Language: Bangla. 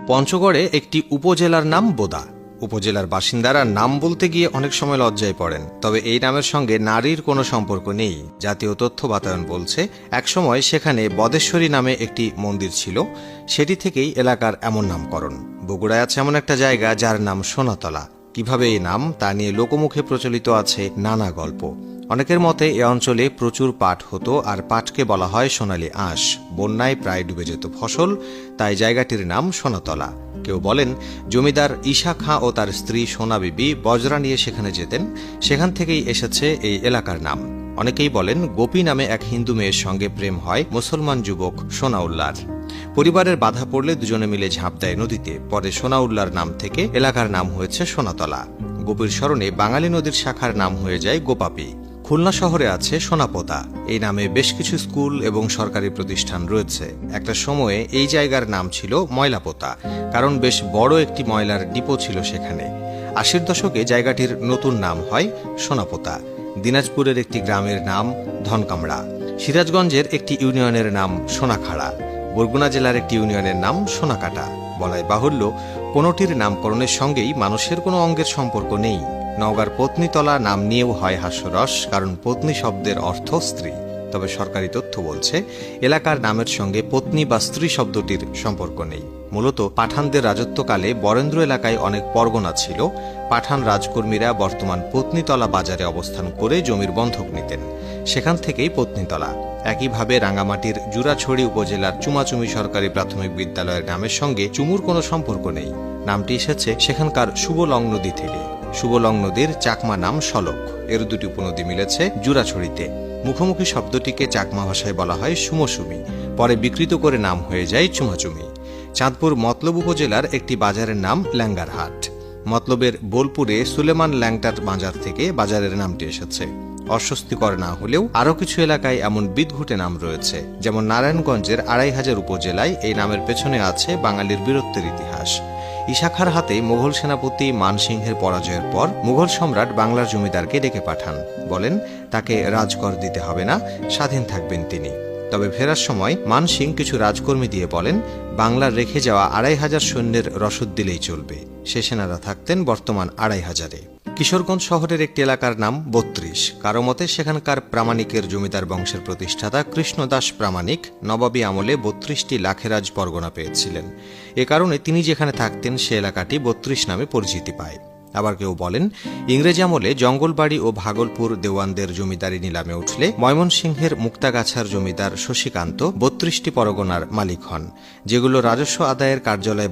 পঞ্চগড়ে একটি উপজেলার নাম বোদা। উপজেলার বাসিন্দারা নাম বলতে গিয়ে অনেক সময় লজ্জায় পড়েন, তবে এই নামের সঙ্গে নারীর কোনো সম্পর্ক নেই। জাতীয় তথ্য বাতায়ন বলছে, একসময় সেখানে বদেশ্বরী নামে একটি মন্দির ছিল, সেটি থেকেই এলাকার এমন নামকরণ। বগুড়ায় আছে এমন একটা জায়গা যার নাম সোনাতলা। কিভাবে এই নাম তা নিয়ে লোকমুখে প্রচলিত আছে নানা গল্প। অনেকের মতে এ অঞ্চলে প্রচুর পাট হতো, আর পাটকে বলা হয় সোনালী আঁশ। বন্যায় প্রায় ডুবে যেত ফসল, তাই জায়গাটির নাম সোনাতলা। কেউ বলেন জমিদার ঈশা খাঁ ও তার স্ত্রী সোনা বিবি বজরা নিয়ে সেখানে যেতেন, সেখান থেকেই এসেছে এই এলাকার নাম। অনেকেই বলেন গোপী নামে এক হিন্দু মেয়ের সঙ্গে প্রেম হয় মুসলমান যুবক সোনাউল্লাহর। পরিবারের বাধা পড়লে দুজনে মিলে ঝাঁপ দেয় নদীতে। পরে সোনাউল্লাহর নাম থেকে এলাকার নাম হয়েছে সোনাতলা। গোপীর স্মরণে বাঙালি নদীর শাখার নাম হয়ে যায় গোপাপী। খুলনা শহরে আছে সোনাপোতা। এই নামে বেশ কিছু স্কুল এবং সরকারি প্রতিষ্ঠান রয়েছে। একটা সময়ে এই জায়গার নাম ছিল ময়লাপোতা, কারণ বেশ বড় একটি ময়লার ডিপো ছিল সেখানে। ৮০ দশকে জায়গাটির নতুন নাম হয় সোনাপোতা। দিনাজপুরের একটি গ্রামের নাম ধনকামড়া। সিরাজগঞ্জের একটি ইউনিয়নের নাম সোনাখাড়া। বরগুনা জেলার একটি ইউনিয়নের নাম সোনাকাটা। বলাই বাহুল্য, কোনোটির নামকরণের সঙ্গেই মানুষের কোনো অঙ্গের সম্পর্ক নেই। নওগাঁর পত্নীতলা নাম নিয়েও হয় হাস্যরস, কারণ পত্নী শব্দের অর্থ স্ত্রী। তবে সরকারি তথ্য বলছে এলাকার নামের সঙ্গে পত্নী বা স্ত্রী শব্দটির সম্পর্ক নেই। মূলত পাঠানদের রাজত্বকালে বরেন্দ্র এলাকায় অনেক পরগনা ছিল। পাঠান রাজকর্মীরা বর্তমান পত্নীতলা বাজারে অবস্থান করে জমির বন্ধক নিতেন, সেখান থেকেই পত্নীতলা। একইভাবে রাঙ্গামাটির জুরাছড়ি উপজেলার চুমাচুমি সরকারি প্রাথমিক বিদ্যালয়ের নামের সঙ্গে চুমুর কোনো সম্পর্ক নেই। নামটি এসেছে সেখানকার শুভলং নদী থেকে। শুভলং নদীর চাকমা নাম সলক। এর দুটি উপনদী মিলেছে জুরাছড়িতে। মুখোমুখি শব্দটিকে চাকমা ভাষায় বলা হয় সুমসুমি, পরে বিকৃত করে নাম হয়ে যায় চুমাচুমি। চাঁদপুর মতলব উপজেলার একটি বাজারের নাম ল্যাঙ্গারহাট। মতলবের বোলপুরে সুলেমান ল্যাংটার বাজার থেকে বাজারের নামটি এসেছে। অস্বস্তিকর না হলেও আরও কিছু এলাকায় এমন বিদঘুটে নাম রয়েছে, যেমন নারায়ণগঞ্জের ২৫০০ উপজেলায় এই নামের পেছনে আছে বাঙালির বীরত্বের ইতিহাস। ঈশা খাঁর হাতে মুঘল সেনাপতি মানসিংহের পরাজয়ের পর মুঘল সম্রাট বাংলার জমিদারকে ডেকে পাঠান। বলেন তাকে রাজকর দিতে হবে না, স্বাধীন থাকবেন তিনি। তবে ফেরার সময় মানসিং কিছু রাজকর্মী দিয়ে বলেন বাংলার রেখে যাওয়া ২৫০০ সৈন্যের রসদ দিলেই চলবে। সে সেনারা থাকতেন বর্তমান ২৫০০-এ। কিশোরগঞ্জ শহরের একটি এলাকার নাম ৩২। কারো মতে সেখানকার প্রামাণিকের জমিদার বংশের প্রতিষ্ঠাতা কৃষ্ণদাস প্রামাণিক নবাবী আমলে ৩২টি লাখেরাজ পরগনা পেয়েছিলেন। এ কারণে তিনি যেখানে থাকতেন সে এলাকাটি ৩২ নামে পরিচিতি পায়। আবার কেউ বলেন ইংরেজ আমলে জঙ্গলবাড়ি ও ভাগলপুর দেওয়ানদের জমিদারি নিলামে উঠলে ময়মনসিংহের মুক্তাগাছার জমিদার শশীকান্ত ৩২টি পরগনার মালিক হন, যেগুলো রাজস্ব আদায়ের কার্যালয়